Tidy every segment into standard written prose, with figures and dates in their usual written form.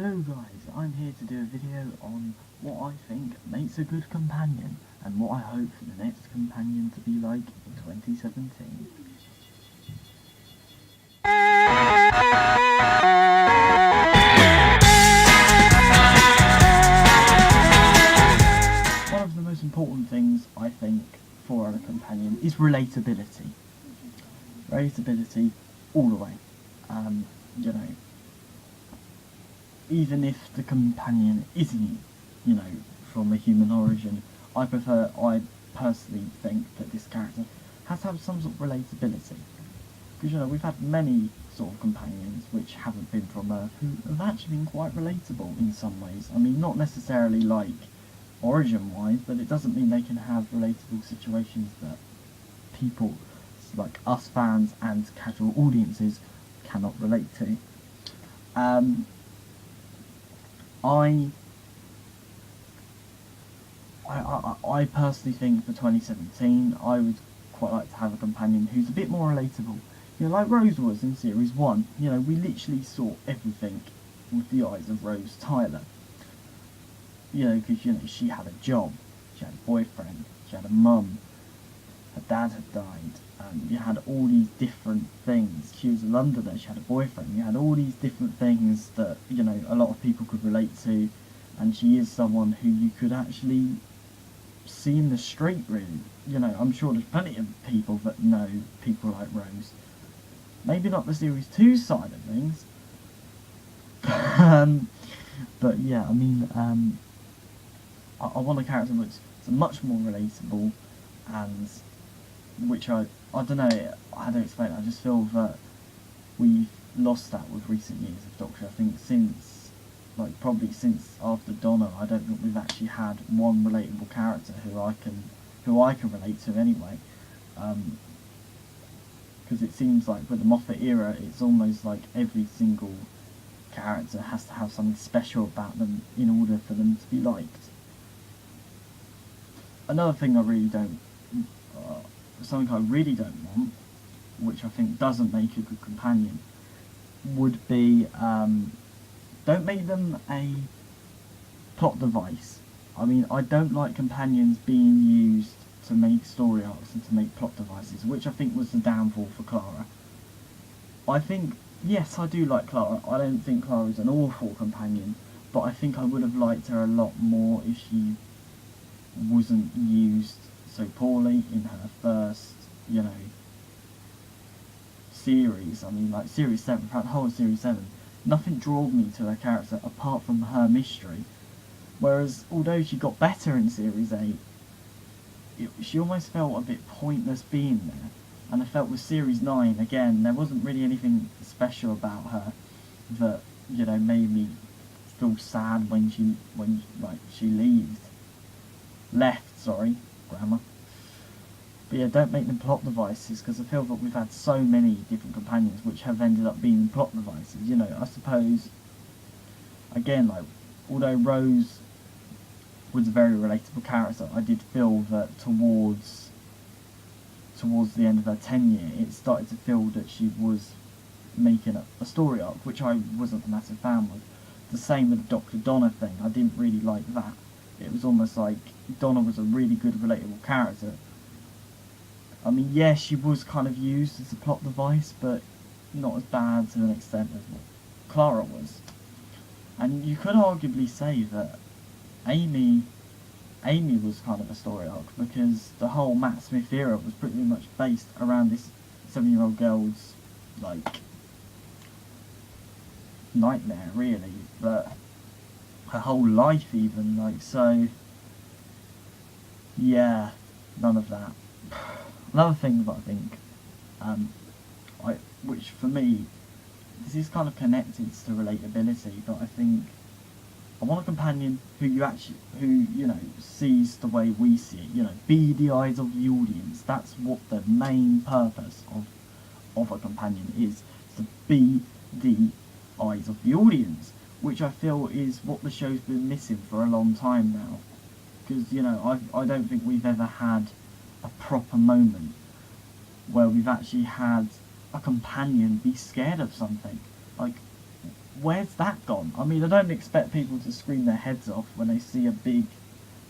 Hello guys, I'm here to do a video on what I think makes a good companion and what I hope for the next companion to be like in 2017. One of the most important things I think for a companion is relatability. Relatability all the way. You know, even if the companion isn't, from a human origin, I personally think that this character has to have some sort of relatability. Because, we've had many sort of companions which haven't been from Earth who have actually been quite relatable in some ways. I mean, not necessarily like origin-wise, but it doesn't mean they can have relatable situations that people like us fans and casual audiences cannot relate to. I personally think for 2017 I would quite like to have a companion who's a bit more relatable. Like Rose was in Series 1. We literally saw everything with the eyes of Rose Tyler. Because, she had a job, she had a boyfriend, she had a mum, her dad had died, you had all these different things. She was a Londoner, she had a boyfriend, you had all these different things that, a lot of people could relate to, and she is someone who you could actually see in the street, really. I'm sure there's plenty of people that know people like Rose. Maybe not the Series 2 side of things. But yeah, I mean, I want a character that's much more relatable, and which I don't know how to explain it. I just feel that we've lost that with recent years of Doctor. I think probably since after Donna, I don't think we've actually had one relatable character who I can relate to anyway. Because it seems like with the Moffat era, it's almost like every single character has to have something special about them in order for them to be liked. Another thing something I really don't want, which I think doesn't make a good companion, would be, don't make them a plot device. I mean, I don't like companions being used to make story arcs and to make plot devices, which I think was the downfall for Clara. I think, yes, I do like Clara. I don't think Clara is an awful companion, but I think I would have liked her a lot more if she wasn't used so poorly in her first, series. I mean, like Series 7, throughout the whole of Series 7, nothing drew me to her character apart from her mystery. Whereas, although she got better in Series 8, she almost felt a bit pointless being there. And I felt with Series 9, again, there wasn't really anything special about her that, made me feel sad when she left, sorry, grammar. But yeah, don't make them plot devices, because I feel that we've had so many different companions which have ended up being plot devices. I suppose, again, like, although Rose was a very relatable character, I did feel that towards the end of her tenure, it started to feel that she was making a story arc, which I wasn't a massive fan with. The same with the Dr. Donna thing, I didn't really like that. It was almost like Donna was a really good, relatable character. I mean, yeah, she was kind of used as a plot device, but not as bad to an extent as what Clara was. And you could arguably say that Amy was kind of a story arc, because the whole Matt Smith era was pretty much based around this 7-year-old girl's, like, nightmare, really, but her whole life even, like, so, yeah, none of that. Another thing that I think, which for me, this is kind of connected to relatability, but I think I want a companion who sees the way we see it, be the eyes of the audience. That's what the main purpose of a companion is, to be the eyes of the audience, which I feel is what the show's been missing for a long time now. Because, I don't think we've ever had a proper moment where we've actually had a companion be scared of something. Like, where's that gone? I mean, I don't expect people to scream their heads off when they see a big...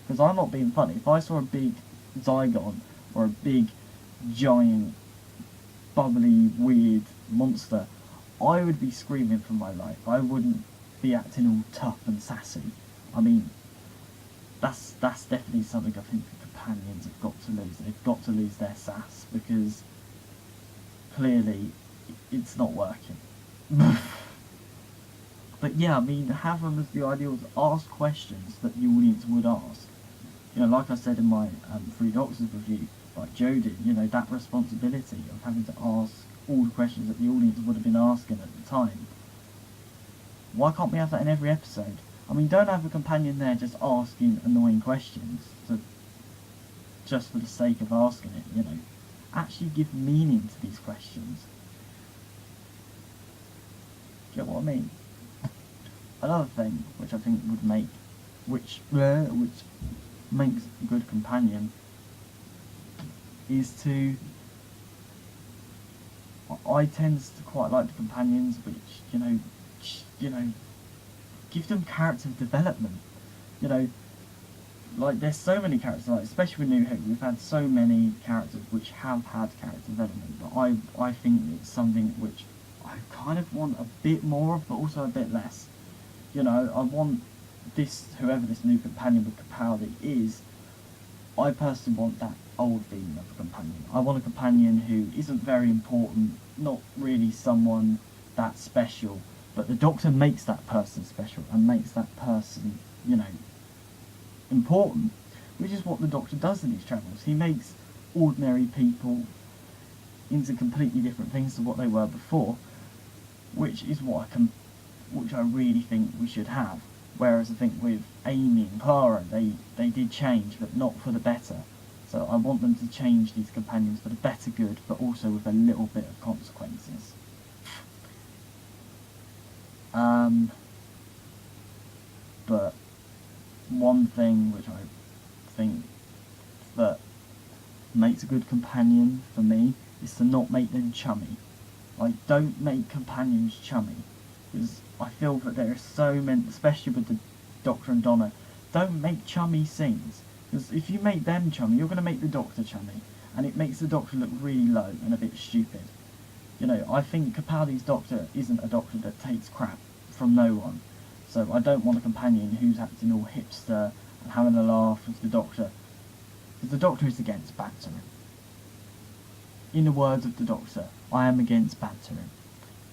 Because I'm not being funny. If I saw a big Zygon or a big, giant, bubbly, weird monster, I would be screaming for my life. I wouldn't be acting all tough and sassy. I mean, that's definitely something I think the companions have got to lose. They've got to lose their sass, because clearly it's not working. But yeah, I mean, have them as the ideals. Ask questions that the audience would ask. You know, like I said in my Three Doctors review, like Joe did, you know, that responsibility of having to ask all the questions that the audience would have been asking at the time. Why can't we have that in every episode? I mean, don't have a companion there just asking annoying questions just for the sake of asking it, you know. Actually give meaning to these questions. Get what I mean? Another thing which I think would make, which makes a good companion, is to... I tend to quite like the companions which, you know, give them character development. You know, like, there's so many characters, like, especially with New Hope, we've had so many characters which have had character development, but I think it's something which I kind of want a bit more of, but also a bit less. You know, I want this, whoever this new companion with Capaldi is, I personally want that old feeling of a companion. I want a companion who isn't very important, not really someone that special, but the Doctor makes that person special and makes that person, you know, important, which is what the Doctor does in his travels. He makes ordinary people into completely different things to what they were before, which is which I really think we should have. Whereas I think with Amy and Clara, they did change, but not for the better. So I want them to change these companions for the better good, but also with a little bit of consequences. But one thing which I think that makes a good companion for me is to not make them chummy. Like, don't make companions chummy, because I feel that there are so many, especially with the Doctor and Donna, don't make chummy scenes, because if you make them chummy, you're going to make the Doctor chummy, and it makes the Doctor look really low and a bit stupid. You know, I think Capaldi's Doctor isn't a Doctor that takes crap from no one, so I don't want a companion who's acting all hipster and having a laugh with the Doctor, because the Doctor is against bantering. In the words of the Doctor, I am against bantering.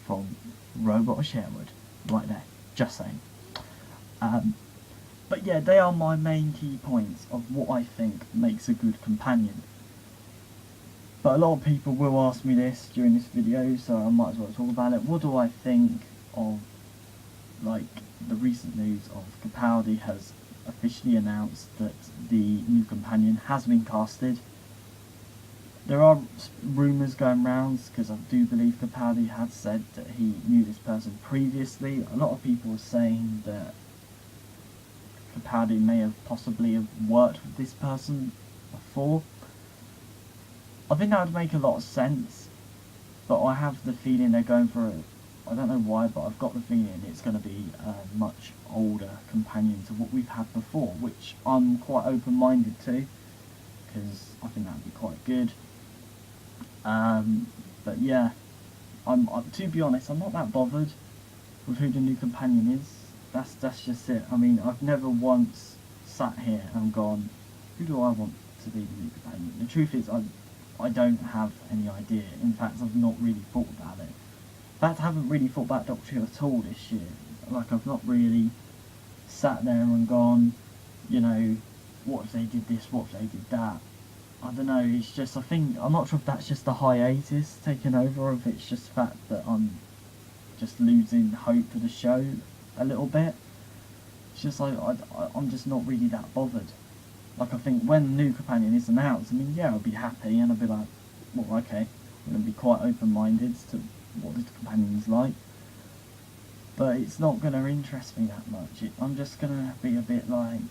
From Robot of Sherwood, right there, just saying. But yeah, they are my main key points of what I think makes a good companion. But a lot of people will ask me this during this video, so I might as well talk about it. What do I think of, like, the recent news of Capaldi has officially announced that the new companion has been casted? There are rumours going round, because I do believe Capaldi had said that he knew this person previously. A lot of people are saying that Capaldi may have possibly have worked with this person before. I think that would make a lot of sense, but I have the feeling they're going for I don't know why, but I've got the feeling it's going to be a much older companion to what we've had before, which I'm quite open-minded to, because I think that would be quite good. But yeah, I'm to be honest, I'm not that bothered with who the new companion is. That's just it. I mean, I've never once sat here and gone, who do I want to be the new companion? The truth is, I don't have any idea. In fact, I've not really thought about it. In fact, I haven't really thought about Doctor Who at all this year. Like, I've not really sat there and gone, you know, what if they did this, what if they did that? I don't know, it's just, I'm not sure if that's just the hiatus taking over, or if it's just the fact that I'm just losing hope for the show a little bit. It's just like, I'm just not really that bothered. Like, I think when the new companion is announced, I mean, yeah, I'll be happy, and I'll be like, well, okay, I'm going to be quite open-minded to what the companion is like. But it's not going to interest me that much. I'm just going to be a bit like,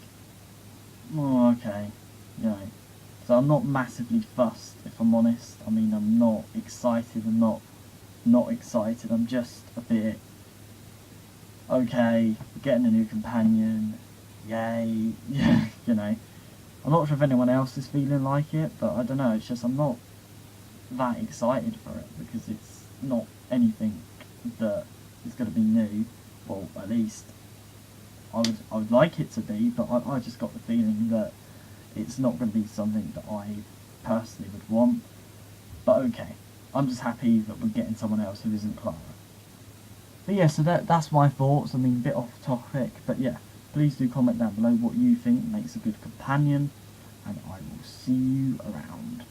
oh, okay, you know. So I'm not massively fussed, if I'm honest. I mean, I'm not excited, I'm not excited, I'm just a bit okay, we're getting a new companion, yay, yeah, you know. I'm not sure if anyone else is feeling like it, but I don't know, it's just I'm not that excited for it, because it's not anything that is going to be new. Well, at least I would like it to be, but I just got the feeling that it's not going to be something that I personally would want. But okay, I'm just happy that we're getting someone else who isn't Clara. But yeah, so that's my thoughts. I mean, a bit off topic, but yeah, please do comment down below what you think makes a good companion, and I will see you around.